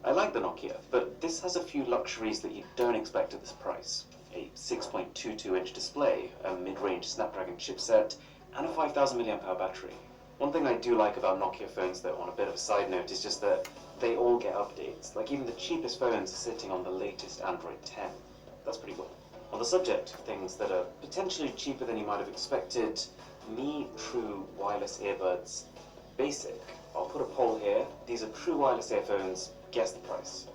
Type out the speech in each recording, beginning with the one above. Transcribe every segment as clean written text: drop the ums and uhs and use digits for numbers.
I like the Nokia, but this has a few luxuries that you don't expect at this price. A 6.22-inch display, a mid-range Snapdragon chipset, and a 5000 mAh battery. One thing I do like about Nokia phones, though, on a bit of a side note, is just that they all get updates. Like, even the cheapest phones are sitting on the latest Android 10. That's pretty cool. On the subject of things that are potentially cheaper than you might have expected, Mi True Wireless Earbuds Basic. I'll put a poll here. These are true wireless earphones. Guess the price.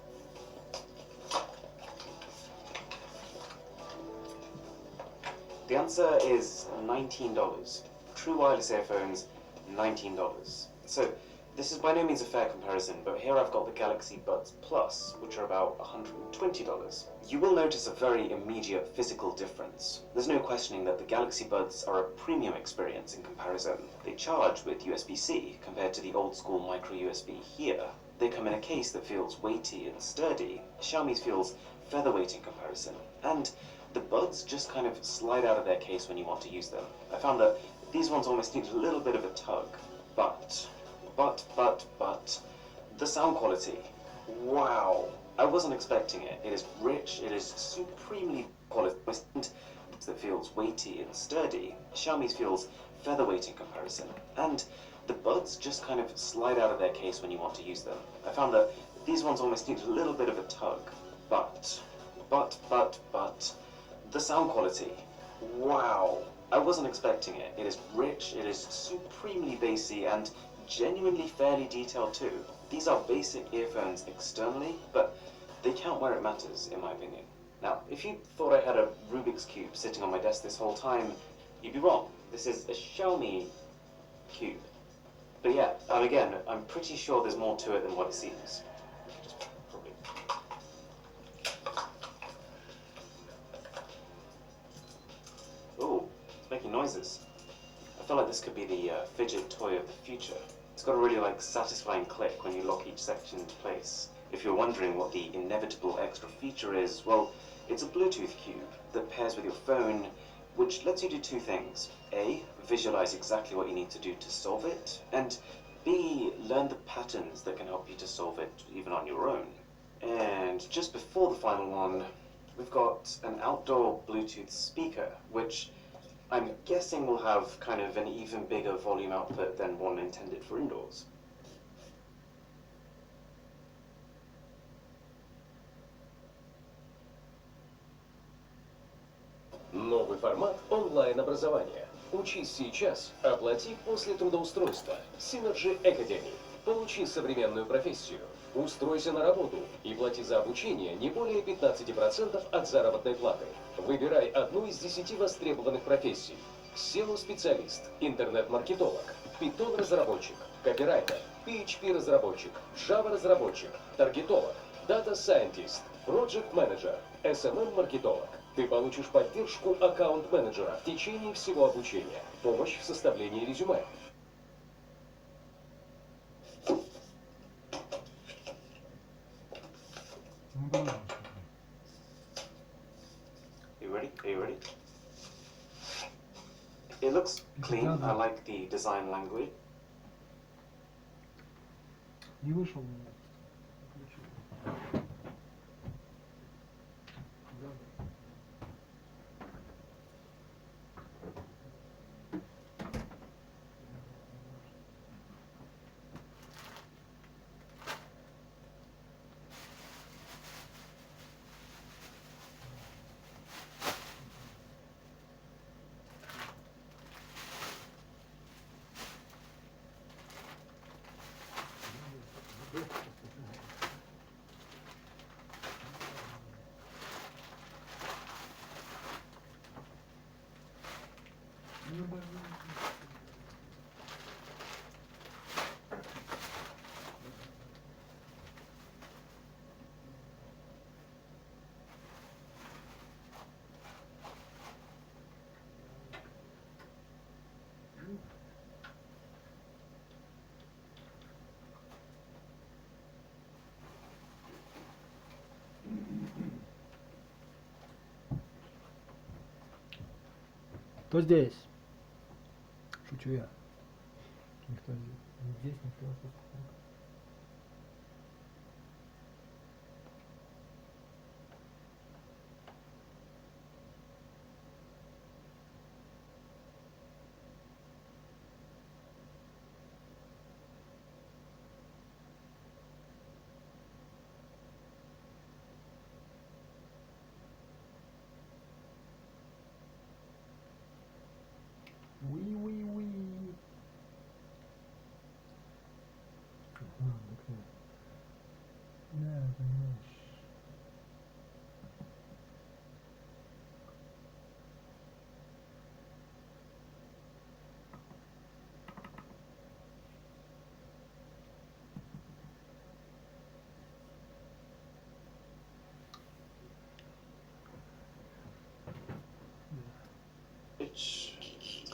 The answer is $19. True wireless earphones, $19. So, this is by no means a fair comparison, but here I've got the Galaxy Buds Plus, which are about $120. You will notice a very immediate physical difference. There's no questioning that the Galaxy Buds are a premium experience in comparison. They charge with USB-C compared to the old school micro USB here. They come in a case that feels weighty and sturdy. Xiaomi's feels featherweight in comparison. And the buds just kind of slide out of their case when you want to use them. I found that these ones almost need a little bit of a tug. But, the sound quality, wow. I wasn't expecting it. It is rich, it is supremely quality, that feels weighty and sturdy. Xiaomi's feels featherweight in comparison. And the buds just kind of slide out of their case when you want to use them. I found that these ones almost need a little bit of a tug. But, the sound quality, wow. I wasn't expecting it. It is rich, it is supremely bassy, and genuinely fairly detailed too. These are basic earphones externally, but they count where it matters, in my opinion. Now, if you thought I had a Rubik's Cube sitting on my desk this whole time, you'd be wrong. This is a Xiaomi Cube. But yeah, again, I'm pretty sure there's more to it than what it seems. Probably. Ooh, it's making noises. I feel like this could be the fidget toy of the future. It's got a really satisfying click when you lock each section into place. If you're wondering what the inevitable extra feature is, well, it's a Bluetooth cube that pairs with your phone, which lets you do two things. A, visualize exactly what you need to do to solve it, and B, learn the patterns that can help you to solve it even on your own. And just before the final one, we've got an outdoor Bluetooth speaker, which I'm guessing will have kind of an even bigger volume output than one intended for indoors. Новый формат онлайн-образования. Учись сейчас, оплати после трудоустройства. Synergy Academy. Получи современную профессию. Устройся на работу и плати за обучение не более 15% от заработной платы. Выбирай одну из 10 востребованных профессий. SEO-специалист, интернет-маркетолог, Python-разработчик, копирайтер, PHP-разработчик, Java-разработчик, таргетолог, Data Scientist, Project Manager, SMM-маркетолог. Ты получишь поддержку аккаунт-менеджера в течение всего обучения, помощь в составлении резюме. Are you ready? It looks clean. I like the design language. Не вышел. Кто здесь? Шучу я. Никто здесь, никто.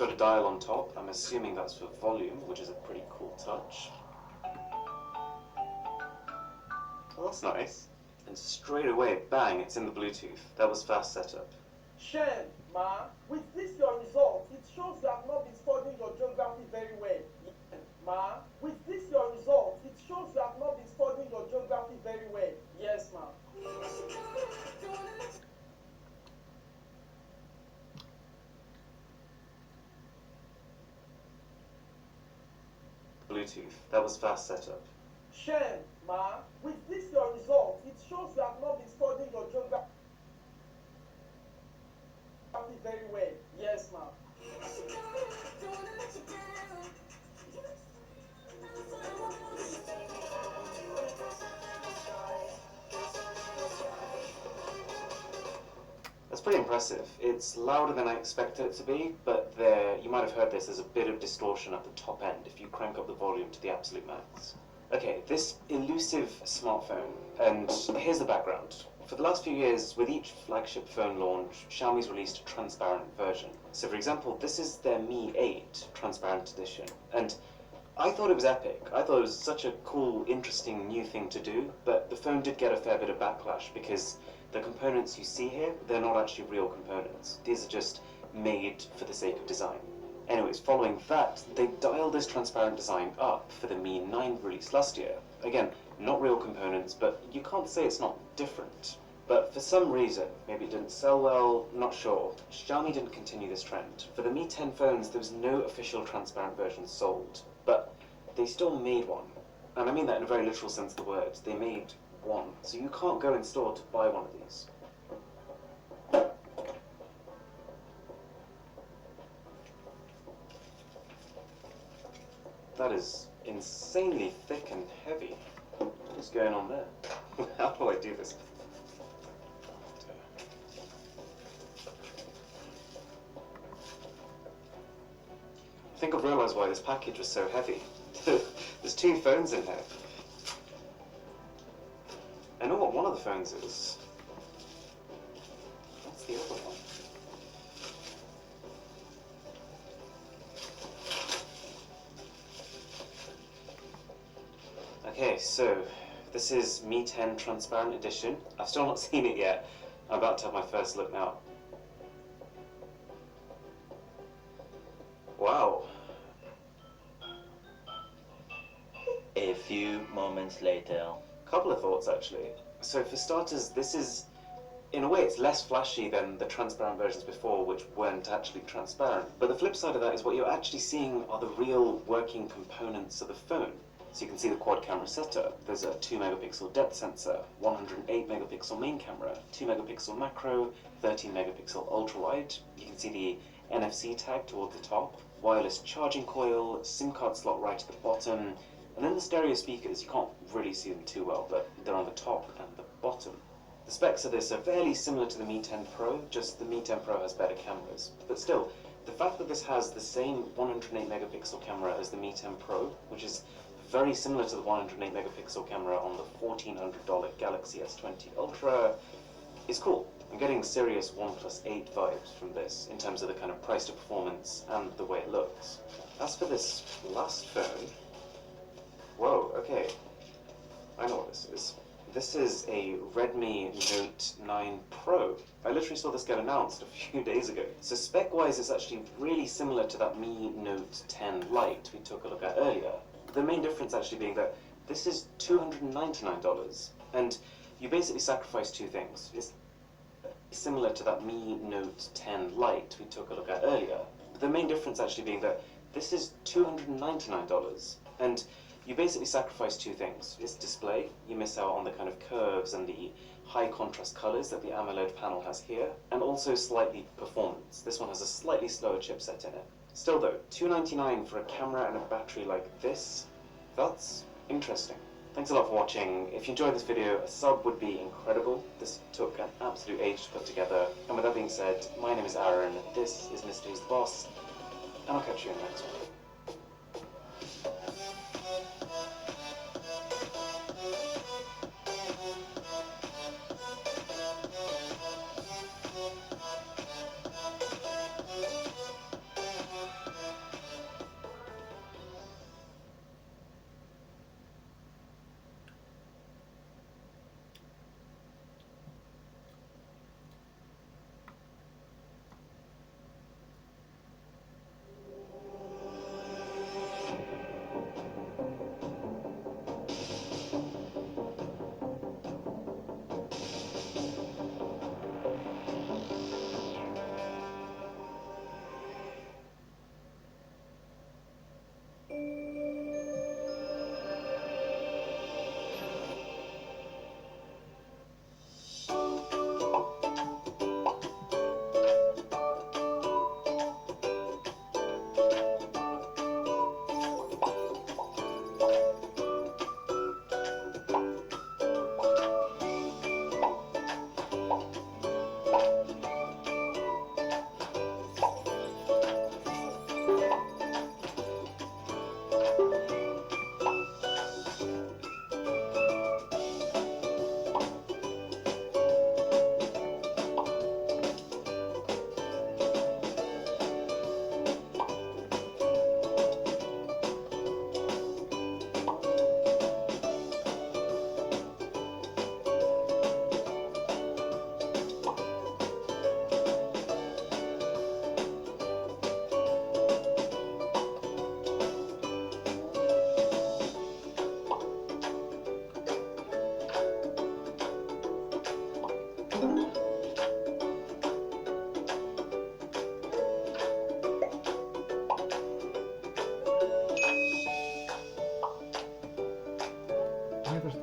got a dial on top. I'm assuming that's for volume, which is a pretty cool touch. Well, that's nice. And straight away, bang, it's in the Bluetooth. That was fast setup. Shen, Ma, with this your result, it shows you have not been studying your geography very well. Ma, with this your result, it shows you have not been studying your geography very well. Yes, Ma. Bluetooth. That was fast setup. Shen, Ma, with this your result, it shows you have not been studying your geography very well. Yes, Ma. That's pretty impressive. It's louder than I expected it to be, but you might have heard this, there's a bit of distortion at the top end if you crank up the volume to the absolute max. Okay, this elusive smartphone, and here's the background. For the last few years, with each flagship phone launch, Xiaomi's released a transparent version. So for example, this is their Mi 8 transparent edition, and I thought it was epic. I thought it was such a cool, interesting new thing to do, but the phone did get a fair bit of backlash because the components you see here, they're not actually real components. These are just made for the sake of design. Anyways, following that, they dialed this transparent design up for the Mi 9 release last year. Again, not real components, but you can't say it's not different. But for some reason, maybe it didn't sell well, not sure, Xiaomi didn't continue this trend. For the Mi 10 phones, there was no official transparent version sold, but they still made one. And I mean that in a very literal sense of the word. They made one. So you can't go in store to buy one of these. That is insanely thick and heavy. What's going on there? How do I do this? I think I've realised why this package was so heavy. There's two phones in here. I know what one of the phones is. What's the other one? Okay, so this is Mi 10 Transparent Edition. I've still not seen it yet. I'm about to have my first look now. Wow. A few moments later. Couple of thoughts actually. So for starters, this is, in a way, it's less flashy than the transparent versions before, which weren't actually transparent. But the flip side of that is what you're actually seeing are the real working components of the phone. So you can see the quad camera setup. There's a 2 megapixel depth sensor, 108 megapixel main camera, 2 megapixel macro, 13 megapixel ultra wide. You can see the NFC tag toward the top, wireless charging coil, SIM card slot right at the bottom, and then the stereo speakers. You can't really see them too well, but they're on the top and the bottom. The specs of this are fairly similar to the Mi 10 Pro, just the Mi 10 Pro has better cameras. But still, the fact that this has the same 108 megapixel camera as the Mi 10 Pro, which is very similar to the 108 megapixel camera on the $1,400 Galaxy S20 Ultra, is cool. I'm getting serious OnePlus 8 vibes from this in terms of the kind of price to performance and the way it looks. As for this last phone, whoa, okay, I know what this is. This is a Redmi Note 9 Pro. I literally saw this get announced a few days ago. So spec-wise, it's actually really similar to that Mi Note 10 Lite we took a look at earlier. The main difference actually being that this is $299, and you basically sacrifice two things. It's similar to that Mi Note 10 Lite we took a look at earlier. The main difference actually being that this is $299, and you basically sacrifice two things. It's display. You miss out on the kind of curves and the high contrast colors that the AMOLED panel has here, and also slightly performance. This one has a slightly slower chipset in it. Still though, $299 for a camera and a battery like this, that's interesting. Thanks a lot for watching. If you enjoyed this video, a sub would be incredible. This took an absolute age to put together. And with that being said, my name is Aaron, this is Mr. Who's the Boss, and I'll catch you in the next one. А это что?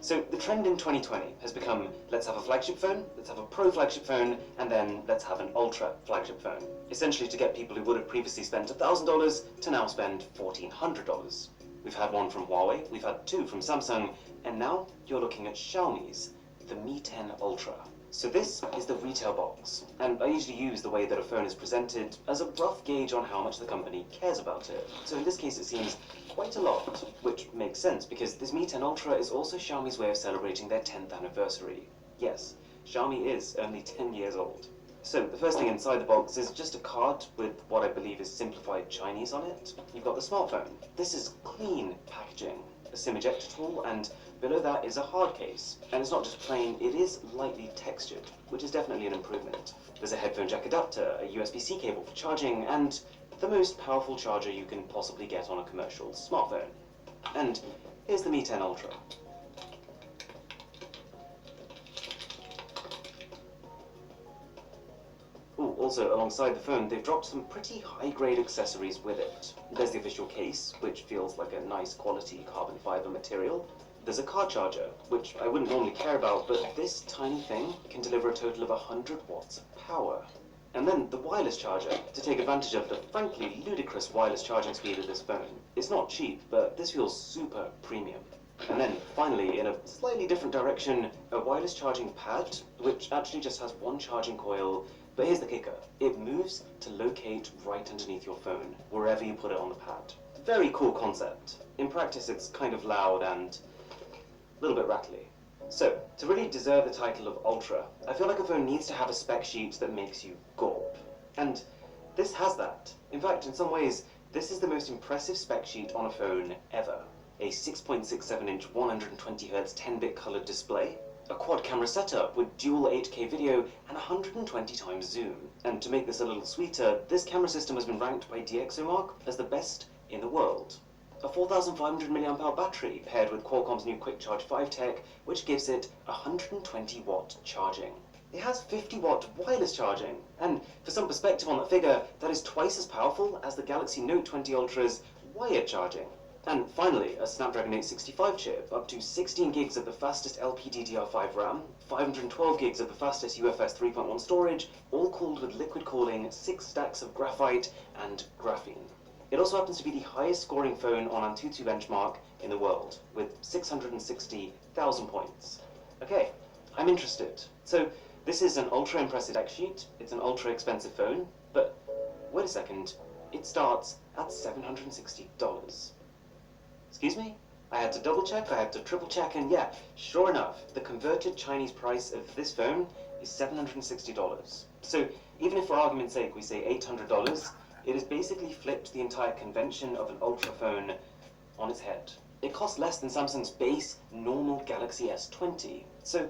So the trend in 2020 has become, let's have a flagship phone, let's have a pro flagship phone, and then let's have an ultra flagship phone. Essentially to get people who would have previously spent $1,000 to now spend $1,400. We've had one from Huawei, we've had two from Samsung, and now you're looking at Xiaomi's, the Mi 10 Ultra. So this is the retail box, and I usually use the way that a phone is presented as a rough gauge on how much the company cares about it. So in this case it seems quite a lot, which makes sense because this Mi 10 Ultra is also Xiaomi's way of celebrating their 10th anniversary. Yes, Xiaomi is only 10 years old. So the first thing inside the box is just a card with what I believe is simplified Chinese on it. You've got the smartphone. This is clean packaging, a SIM ejector tool, and below that is a hard case. And it's not just plain, it is lightly textured, which is definitely an improvement. There's a headphone jack adapter, a USB-C cable for charging, and the most powerful charger you can possibly get on a commercial smartphone. And here's the Mi 10 Ultra. Ooh, also, alongside the phone, they've dropped some pretty high-grade accessories with it. There's the official case, which feels like a nice quality carbon fiber material. There's a car charger, which I wouldn't normally care about, but this tiny thing can deliver a total of 100 watts of power. And then the wireless charger, to take advantage of the frankly ludicrous wireless charging speed of this phone. It's not cheap, but this feels super premium. And then, finally, in a slightly different direction, a wireless charging pad, which actually just has one charging coil. But here's the kicker. It moves to locate right underneath your phone, wherever you put it on the pad. Very cool concept. In practice, it's kind of loud and a little bit rattly. So, to really deserve the title of Ultra, I feel like a phone needs to have a spec sheet that makes you gawp. And this has that. In fact, in some ways, this is the most impressive spec sheet on a phone ever. A 6.67-inch 120Hz 10-bit colored display, a quad camera setup with dual 8K video and 120 times zoom. And to make this a little sweeter, this camera system has been ranked by DxOMark as the best in the world. A 4,500 mAh battery paired with Qualcomm's new Quick Charge 5 tech, which gives it 120 watt charging. It has 50 watt wireless charging, and for some perspective on that figure, that is twice as powerful as the Galaxy Note 20 Ultra's wired charging. And finally, a Snapdragon 865 chip, up to 16 gigs of the fastest LPDDR5 RAM, 512 gigs of the fastest UFS 3.1 storage, all cooled with liquid cooling, 6 stacks of graphite and graphene. It also happens to be the highest scoring phone on Antutu benchmark in the world, with 660,000 points. Okay, I'm interested. So, this is an ultra impressive spec sheet, it's an ultra expensive phone, but wait a second, it starts at $760. Excuse me? I had to double check, I had to triple check, and yeah, sure enough, the converted Chinese price of this phone is $760. So, even if for argument's sake we say $800, it has basically flipped the entire convention of an ultra phone on its head. It costs less than Samsung's base, normal Galaxy S20. So,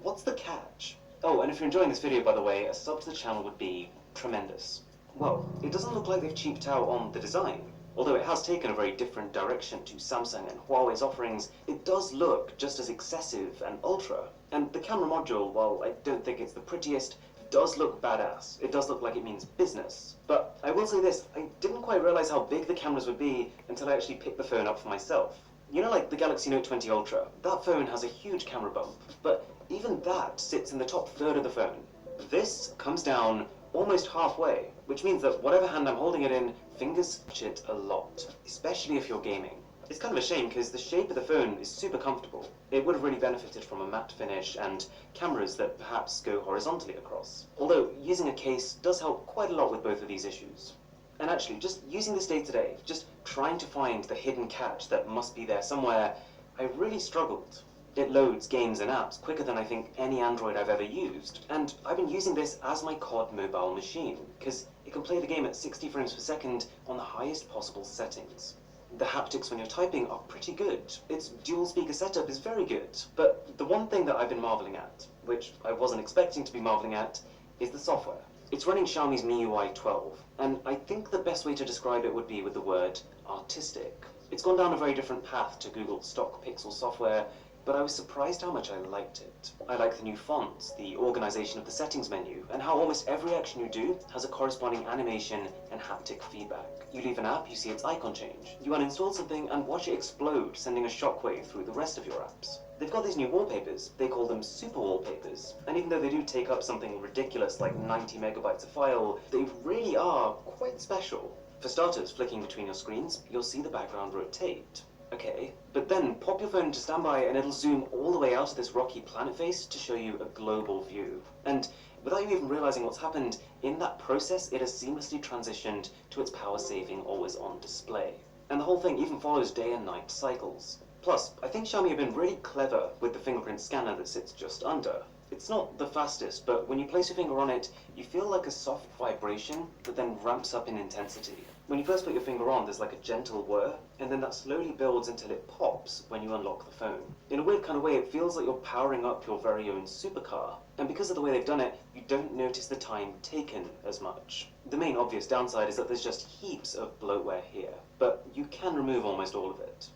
what's the catch? Oh, and if you're enjoying this video, by the way, a sub to the channel would be tremendous. Well, it doesn't look like they've cheaped out on the design. Although it has taken a very different direction to Samsung and Huawei's offerings, it does look just as excessive and ultra. And the camera module, while I don't think it's the prettiest, does look badass. It does look like it means business. But I will say this, I didn't quite realize how big the cameras would be until I actually picked the phone up for myself. You know, like the Galaxy Note 20 Ultra, that phone has a huge camera bump, but even that sits in the top third of the phone. This comes down almost halfway, which means that whatever hand I'm holding it in, fingers touch it a lot, especially if you're gaming. It's kind of a shame because the shape of the phone is super comfortable. It would have really benefited from a matte finish and cameras that perhaps go horizontally across. Although using a case does help quite a lot with both of these issues. And actually, just using this day to day, just trying to find the hidden catch that must be there somewhere, I really struggled. It loads games and apps quicker than I think any Android I've ever used, and I've been using this as my COD mobile machine, because it you can play the game at 60 frames per second on the highest possible settings. The haptics when you're typing are pretty good. Its dual speaker setup is very good. But the one thing that I've been marveling at, which I wasn't expecting to be marveling at, is the software. It's running Xiaomi's MIUI 12, and I think the best way to describe it would be with the word artistic. It's gone down a very different path to Google's stock Pixel software, but I was surprised how much I liked it. I like the new fonts, the organization of the settings menu, and how almost every action you do has a corresponding animation and haptic feedback. You leave an app, you see its icon change. You uninstall something and watch it explode, sending a shockwave through the rest of your apps. They've got these new wallpapers. They call them super wallpapers. And even though they do take up something ridiculous like 90 megabytes a file, they really are quite special. For starters, flicking between your screens, you'll see the background rotate. Okay, but then pop your phone to standby and it'll zoom all the way out of this rocky planet face to show you a global view. And without you even realizing what's happened, in that process it has seamlessly transitioned to its power-saving always-on display. And the whole thing even follows day and night cycles. Plus, I think Xiaomi have been really clever with the fingerprint scanner that sits just under. It's not the fastest, but when you place your finger on it, you feel like a soft vibration that then ramps up in intensity. When you first put your finger on, there's like a gentle whir, and then that slowly builds until it pops when you unlock the phone. In a weird kind of way, it feels like you're powering up your very own supercar. And because of the way they've done it, you don't notice the time taken as much. The main obvious downside is that there's just heaps of bloatware here, but you can remove almost all of it.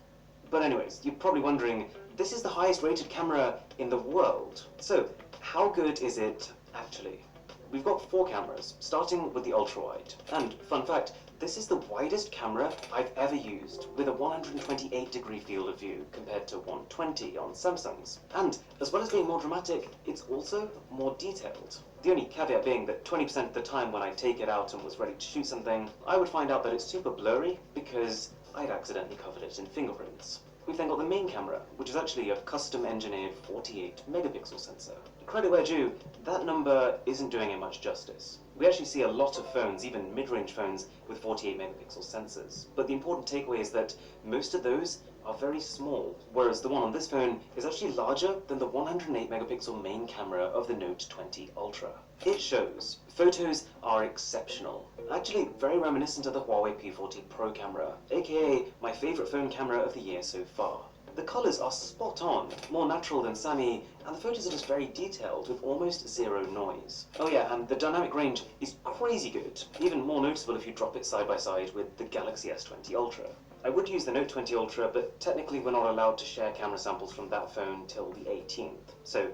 But anyways, you're probably wondering, this is the highest rated camera in the world. So, how good is it actually? We've got 4 cameras, starting with the ultra-wide. And, fun fact, this is the widest camera I've ever used, with a 128-degree field of view compared to 120 on Samsung's. And, as well as being more dramatic, it's also more detailed. The only caveat being that 20% of the time when I take it out and was ready to shoot something, I would find out that it's super blurry because I'd accidentally covered it in fingerprints. We've then got the main camera, which is actually a custom-engineered 48-megapixel sensor. Credit where due, that number isn't doing it much justice. We actually see a lot of phones, even mid-range phones, with 48-megapixel sensors. But the important takeaway is that most of those are very small, whereas the one on this phone is actually larger than the 108-megapixel main camera of the Note 20 Ultra. It shows. Photos are exceptional. Actually, very reminiscent of the Huawei P40 Pro camera, aka my favorite phone camera of the year so far. The colors are spot on, more natural than Sammy, and the photos are just very detailed with almost zero noise. Oh yeah, and the dynamic range is crazy good, even more noticeable if you drop it side by side with the Galaxy S20 Ultra. I would use the Note 20 Ultra, but technically we're not allowed to share camera samples from that phone till the 18th, so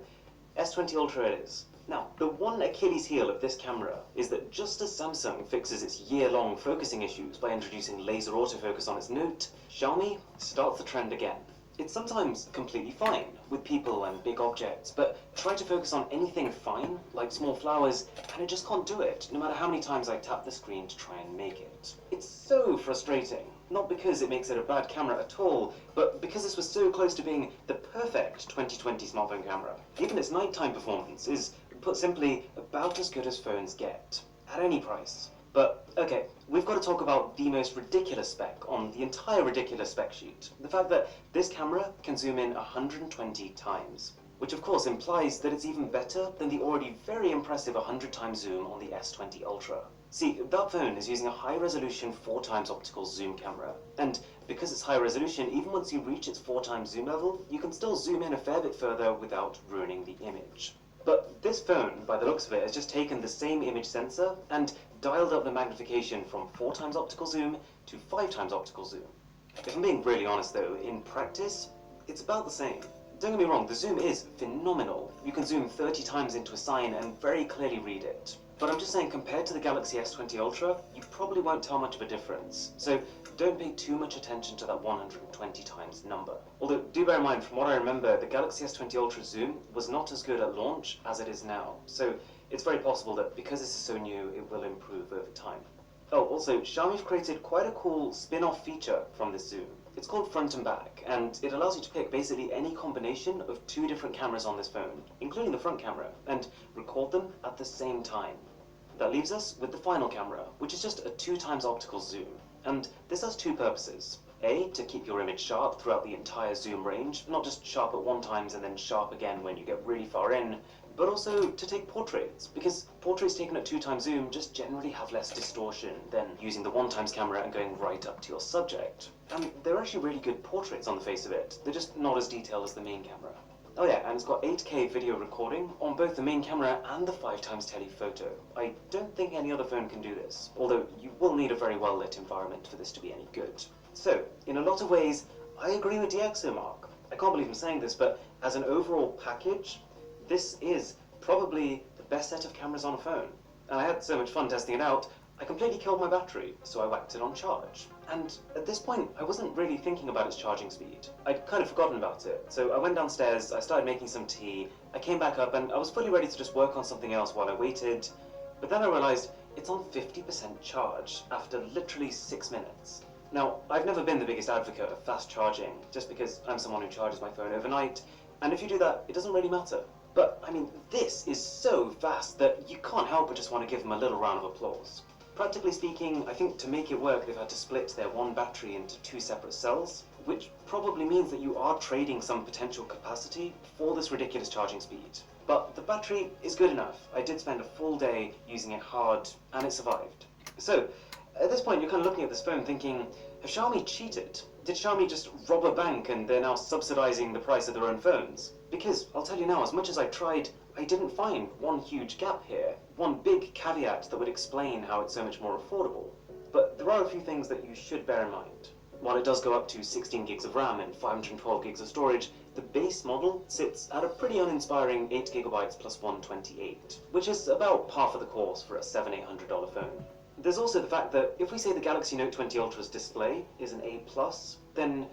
S20 Ultra it is. Now, the one Achilles heel of this camera is that just as Samsung fixes its year-long focusing issues by introducing laser autofocus on its Note, Xiaomi starts the trend again. It's sometimes completely fine with people and big objects, but try to focus on anything fine, like small flowers, and it just can't do it, no matter how many times I tap the screen to try and make it. It's so frustrating. Not because it makes it a bad camera at all, but because this was so close to being the perfect 2020 smartphone camera. Even its nighttime performance is, put simply, about as good as phones get, at any price. But, okay, we've got to talk about the most ridiculous spec on the entire ridiculous spec sheet. The fact that this camera can zoom in 120 times. Which of course implies that it's even better than the already very impressive 100 times zoom on the S20 Ultra. See, that phone is using a high-resolution 4x optical zoom camera. And because it's high resolution, even once you reach its 4x zoom level, you can still zoom in a fair bit further without ruining the image. But this phone, by the looks of it, has just taken the same image sensor and dialed up the magnification from 4x optical zoom to 5x optical zoom. If I'm being really honest though, in practice, it's about the same. Don't get me wrong, the zoom is phenomenal. You can zoom 30 times into a sign and very clearly read it. But I'm just saying, compared to the Galaxy S20 Ultra, you probably won't tell much of a difference. So don't pay too much attention to that 120 times number. Although, do bear in mind, from what I remember, the Galaxy S20 Ultra zoom was not as good at launch as it is now. So it's very possible that because this is so new, it will improve over time. Oh, also, Xiaomi's created quite a cool spin-off feature from this zoom. It's called front and back, and it allows you to pick basically any combination of 2 different cameras on this phone, including the front camera, and record them at the same time. That leaves us with the final camera, which is just a 2x optical zoom. And this has 2 purposes. A, to keep your image sharp throughout the entire zoom range, not just sharp at one times and then sharp again when you get really far in. but also to take portraits, because portraits taken at 2x zoom just generally have less distortion than using the 1x camera and going right up to your subject. And they're actually really good portraits on the face of it, they're just not as detailed as the main camera. Oh yeah, and it's got 8K video recording on both the main camera and the 5x telephoto. I don't think any other phone can do this, although you will need a very well lit environment for this to be any good. So, in a lot of ways, I agree with DxO Mark. I can't believe I'm saying this, but as an overall package, this is probably the best set of cameras on a phone. And I had so much fun testing it out, I completely killed my battery, so I whacked it on charge. And at this point, I wasn't really thinking about its charging speed. I'd kind of forgotten about it, so I went downstairs, I started making some tea, I came back up, and I was fully ready to just work on something else while I waited, but then I realized it's on 50% charge after literally 6 minutes. Now, I've never been the biggest advocate of fast charging, just because I'm someone who charges my phone overnight, and if you do that, it doesn't really matter. But, I mean, this is so fast that you can't help but just want to give them a little round of applause. Practically speaking, I think to make it work, they've had to split their one battery into 2 separate cells, which probably means that you are trading some potential capacity for this ridiculous charging speed. But the battery is good enough. I did spend a full day using it hard, and it survived. So, at this point, you're kind of looking at this phone thinking, have Xiaomi cheated? Did Xiaomi just rob a bank and they're now subsidizing the price of their own phones? Because, I'll tell you now, as much as I tried, I didn't find one huge gap here, one big caveat that would explain how it's so much more affordable. But there are a few things that you should bear in mind. While it does go up to 16 gigs of RAM and 512 gigs of storage, the base model sits at a pretty uninspiring 8 gigabytes plus 128, which is about par for the course for a $700-800 phone. There's also the fact that if we say the Galaxy Note 20 Ultra's display is an A+, then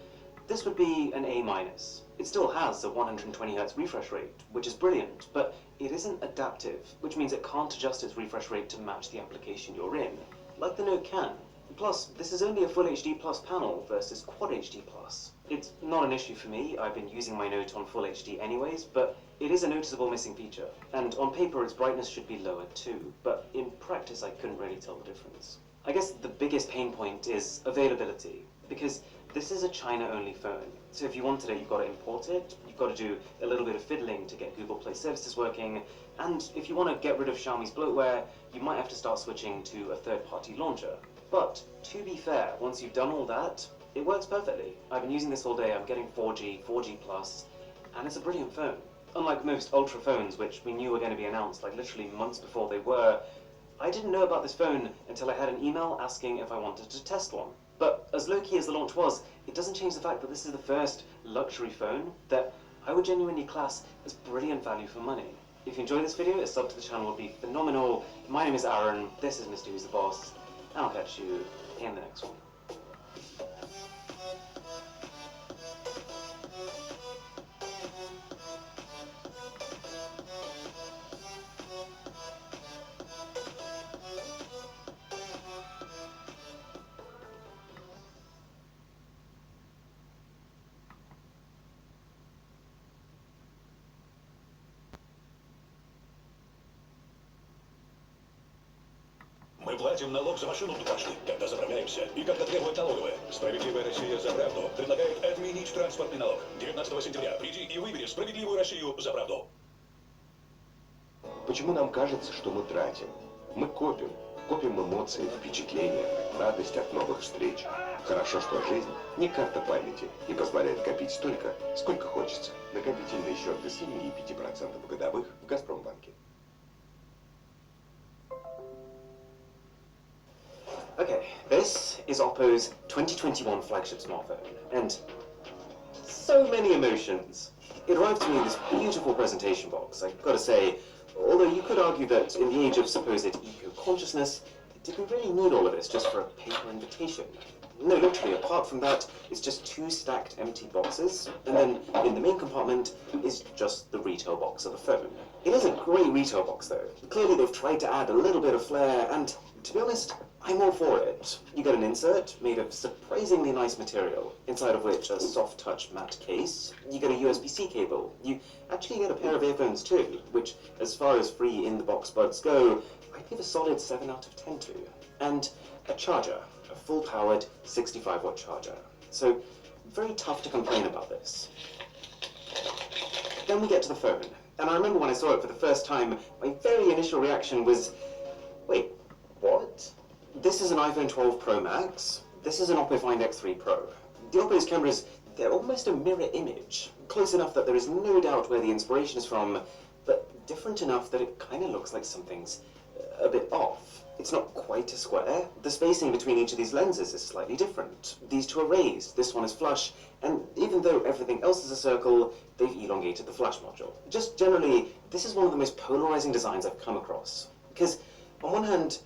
this would be an A-. It still has a 120Hz refresh rate, which is brilliant, but it isn't adaptive, which means it can't adjust its refresh rate to match the application you're in, like the Note can. Plus, this is only a Full HD Plus panel versus Quad HD Plus. It's not an issue for me, I've been using my Note on Full HD anyways, but it is a noticeable missing feature. And on paper its brightness should be lower too, but in practice I couldn't really tell the difference. I guess the biggest pain point is availability, because this is a China-only phone. So if you wanted it, you've got to import it, you've got to do a little bit of fiddling to get Google Play services working, and if you want to get rid of Xiaomi's bloatware, you might have to start switching to a third-party launcher. But, to be fair, once you've done all that, it works perfectly. I've been using this all day, I'm getting 4G, 4G+, and it's a brilliant phone. Unlike most Ultra phones, which we knew were going to be announced like literally months before they were, I didn't know about this phone until I had an email asking if I wanted to test one. But as low-key as the launch was, it doesn't change the fact that this is the first luxury phone that I would genuinely class as brilliant value for money. If you enjoyed this video, a sub to the channel would be phenomenal. My name is Aaron, this is Mr. Who's the Boss, and I'll catch you in the next one. Мы платим налог за машину дважды, когда заправляемся и когда требует налоговая. Справедливая Россия за правду предлагает отменить транспортный налог. 19 сентября приди и выбери справедливую Россию за правду. Почему нам кажется, что мы тратим? Мы копим. Копим эмоции, впечатления, радость от новых встреч. Хорошо, что жизнь не карта памяти и позволяет копить столько, сколько хочется. Накопительный счет до 7,5% годовых в Газпромбанке. Okay, this is Oppo's 2021 flagship smartphone, and so many emotions. It arrived to me in this beautiful presentation box. I've got to say, although you could argue that in the age of supposed eco-consciousness, it didn't really need all of this just for a paper invitation. No, literally, apart from that, it's just 2 stacked empty boxes, and then in the main compartment is just the retail box of the phone. It is a great retail box though. Clearly they've tried to add a little bit of flair, and to be honest, I'm all for it. You get an insert made of surprisingly nice material, inside of which a soft touch matte case. You get a USB-C cable. You actually get a pair of earphones too, which, as far as free in-the-box buds go, I'd give a solid 7 out of 10 to. And a charger, a full-powered 65-watt charger. So, very tough to complain about this. Then we get to the phone. And I remember when I saw it for the first time, my very initial reaction was, wait, what? This is an iPhone 12 Pro Max. This is an Oppo Find X3 Pro. The Oppo's cameras, they're almost a mirror image. Close enough that there is no doubt where the inspiration is from, but different enough that it kind of looks like something's a bit off. It's not quite a square. The spacing between each of these lenses is slightly different. These two are raised, this one is flush, and even though everything else is a circle, they've elongated the flash module. Just generally, this is one of the most polarizing designs I've come across. Because on one hand,